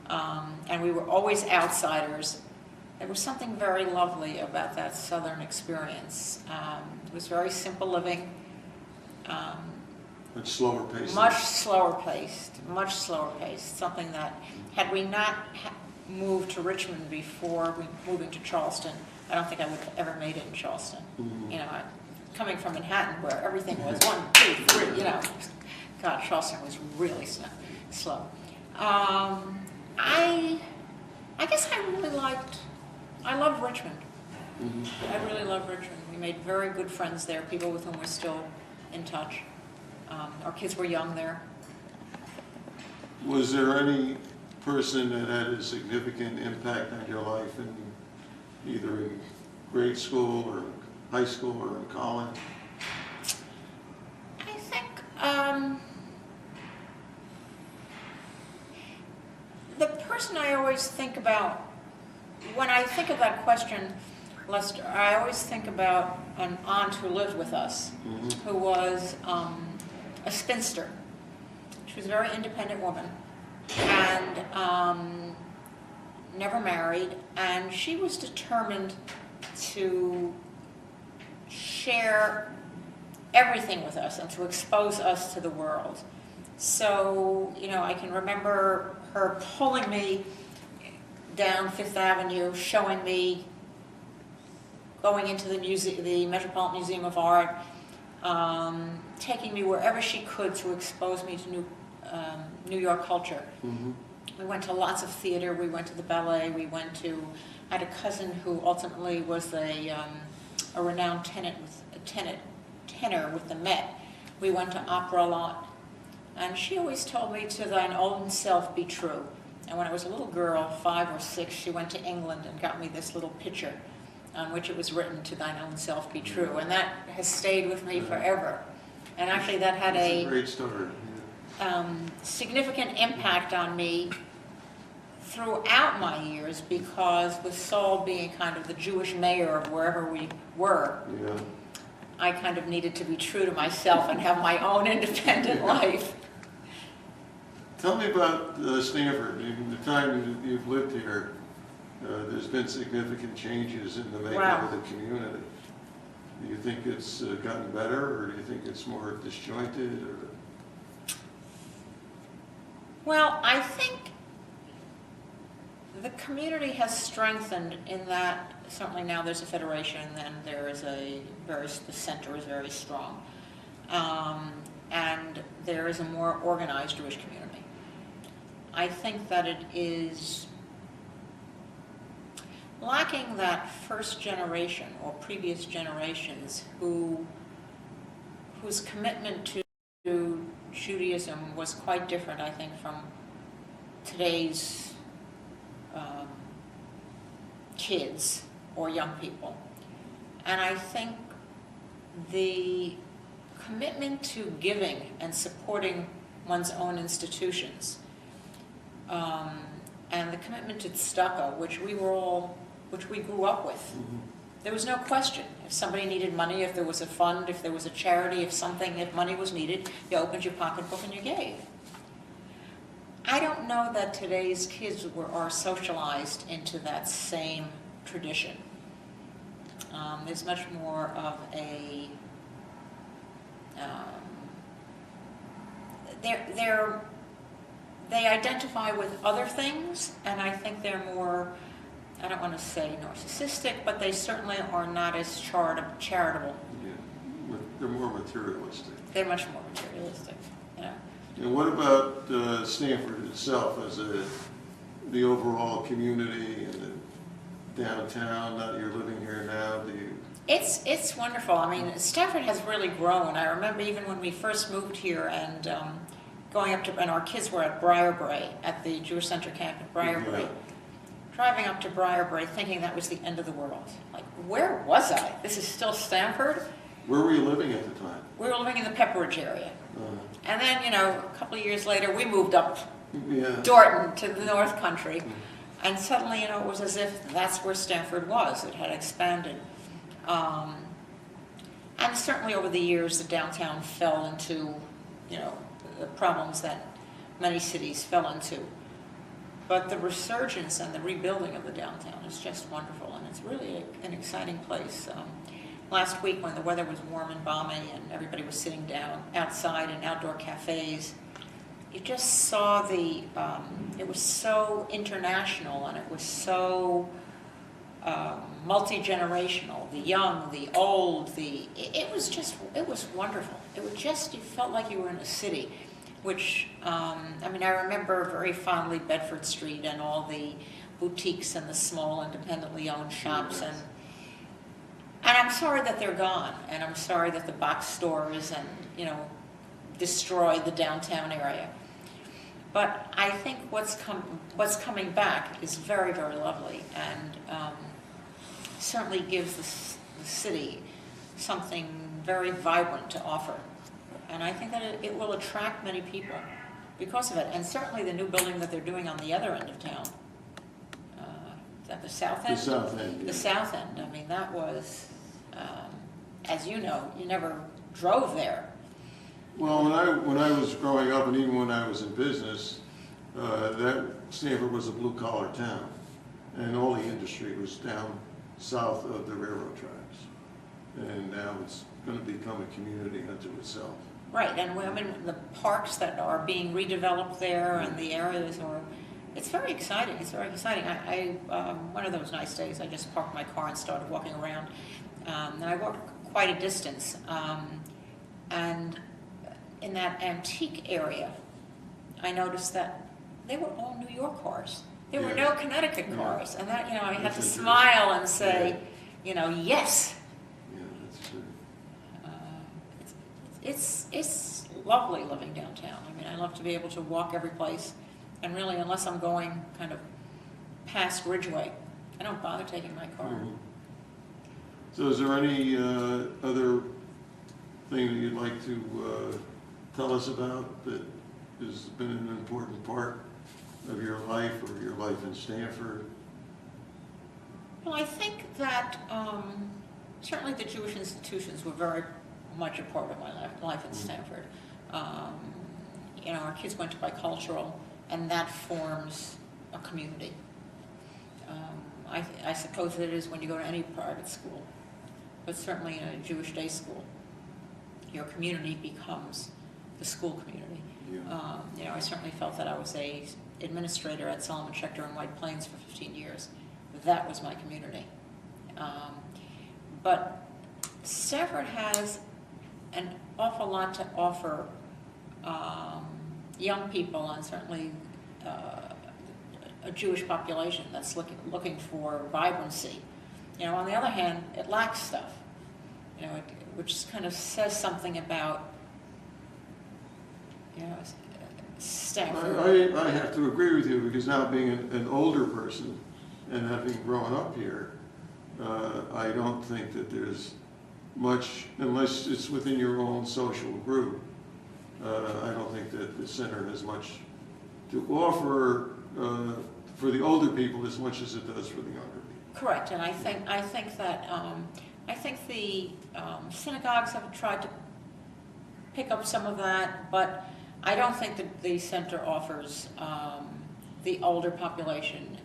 and we were always outsiders, there was something very lovely about that Southern experience. It was very simple living. Much slower paced. Much slower paced. Something that, had we not moved to Richmond before moving to Charleston, I don't think I would have ever made it in Charleston. Mm-hmm. You know, coming from Manhattan where everything was 1, 2, 3, you know. God, Charleston was really slow. I guess I loved Richmond. Mm-hmm. I really loved Richmond. We made very good friends there, people with whom we're still in touch. Our kids were young there. Was there any person that had a significant impact on your life in either in grade school or high school or in college? I think the person I always think about, when I think of that question, Lester, I always think about an aunt who lived with us, Mm-hmm. who was a spinster. She was a very independent woman and never married, and she was determined to share everything with us and to expose us to the world. So, you know, I can remember her pulling me down Fifth Avenue, showing me, going into the Metropolitan Museum of Art, taking me wherever she could to expose me to New York culture. Mm-hmm. We went to lots of theater, we went to the ballet, I had a cousin who ultimately was a renowned tenor with the Met. We went to opera a lot. And she always told me, to thine own self be true. And when I was a little girl, 5 or 6, she went to England and got me this little picture on which it was written, to thine own self be true. And that has stayed with me forever. And actually that had a great story. Significant impact on me throughout my years, because with Saul being kind of the Jewish mayor of wherever we were, Yeah. I kind of needed to be true to myself and have my own independent life. Tell me about Stanford. In the time you've lived here, there's been significant changes in the makeup of the community. Do you think it's gotten better, or do you think it's more disjointed? Or? Well, I think the community has strengthened in that certainly now there's a federation, and there is the center is very strong. And there is a more organized Jewish community. I think that it is lacking that first generation or previous generations whose commitment to Judaism was quite different, I think, from today's kids or young people. And I think the commitment to giving and supporting one's own institutions, and the commitment to tzedakah, which we grew up with. Mm-hmm. There was no question. If somebody needed money, if there was a fund, if there was a charity, if money was needed, you opened your pocketbook and you gave. I don't know that today's kids are socialized into that same tradition. There's much more of a they identify with other things, and I think they're more, I don't want to say narcissistic, but they certainly are not as charitable. Yeah. They're more materialistic. They're much more materialistic, you know. And what about Stanford itself as the overall community and the downtown? Now that you're living here now, do you? It's wonderful. I mean, Stanford has really grown. I remember even when we first moved here and going up to, and our kids were at Briarbrae, at the Jewish Center camp at Briarbrae. driving up to Briarbury thinking that was the end of the world. Like, where was I? This is still Stamford? Where were you living at the time? We were living in the Pepperidge area. And then, you know, a couple of years later, we moved up Yeah. Dorton to the North Country. And suddenly, you know, it was as if that's where Stamford was. It had expanded. And certainly over the years, the downtown fell into, you know, the problems that many cities fell into. But the resurgence and the rebuilding of the downtown is just wonderful, and it's really an exciting place. Last week, when the weather was warm and balmy and everybody was sitting down outside in outdoor cafes, you just saw it was so international, and it was so multi-generational, the young, the old, it was wonderful. You felt like you were in a city, which, I mean, I remember very fondly Bedford Street and all the boutiques and the small independently owned shops, and I'm sorry that they're gone, and I'm sorry that the box stores and, you know, destroyed the downtown area. But I think what's coming back is very, very lovely, and certainly gives the city something very vibrant to offer. And I think that it will attract many people because of it. And certainly the new building that they're doing on the other end of town, is that the south end? The south end, yeah. The south end. I mean, that was, as you know, you never drove there. Well, when I was growing up, and even when I was in business, that Stamford was a blue-collar town, and all the industry was down south of the railroad tracks. And now it's going to become a community unto itself. Right, and I mean, the parks that are being redeveloped there and the areas it's very exciting. It's very exciting. One of those nice days, I just parked my car and started walking around. And I walked quite a distance. And in that antique area, I noticed that they were all New York cars. There were no Connecticut cars. And that, you know, I had to smile and say, you know, yes. Yeah, that's true. It's lovely living downtown. I mean, I love to be able to walk every place, and really, unless I'm going kind of past Ridgeway, I don't bother taking my car. Mm-hmm. So is there any other thing that you'd like to tell us about that has been an important part of your life or your life in Stamford? Well, I think that certainly the Jewish institutions were very much a part of my life in Stamford. You know, our kids went to bicultural, and that forms a community. I suppose it is when you go to any private school, but certainly in a Jewish day school, your community becomes the school community. Yeah. You know, I certainly felt that I was a administrator at Solomon Schechter in White Plains for 15 years. That was my community. But Stamford has an awful lot to offer young people, and certainly a Jewish population that's looking for vibrancy. You know, on the other hand, it lacks stuff. You know, which kind of says something about, you know, Stamford. I have to agree with you, because now being an older person and having grown up here, I don't think that there's much, unless it's within your own social group, I don't think that the center has much to offer for the older people as much as it does for the younger people. Correct, and I think that the synagogues have tried to pick up some of that, but I don't think that the center offers the older population.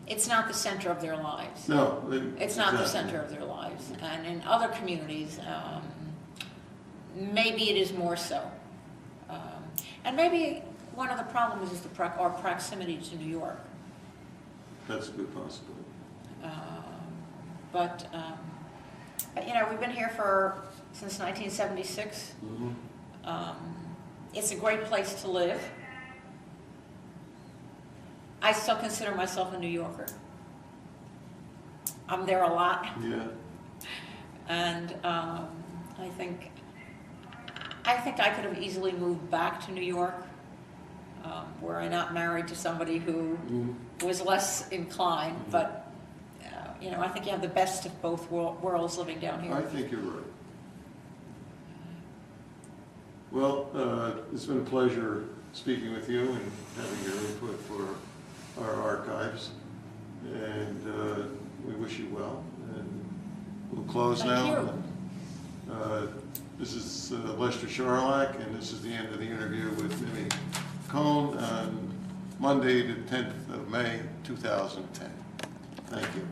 It's not the center of their lives. No, it's not the center of their lives, and in other communities, maybe it is more so. And maybe one of the problems is our proximity to New York. That's a good possibility. But you know, we've been here since 1976. Mm-hmm. It's a great place to live. I still consider myself a New Yorker. I'm there a lot. Yeah. And I think I could have easily moved back to New York. Were I not married to somebody who was less inclined, but, you know, I think you have the best of both worlds living down here. I think you're right. Well, it's been a pleasure speaking with you and having your input for our archives. And we wish you well. And we'll close Thank now. you. This is Lester Sharlach, and this is the end of the interview with Levy Cohen on Monday, the 10th of May, 2010. Thank you.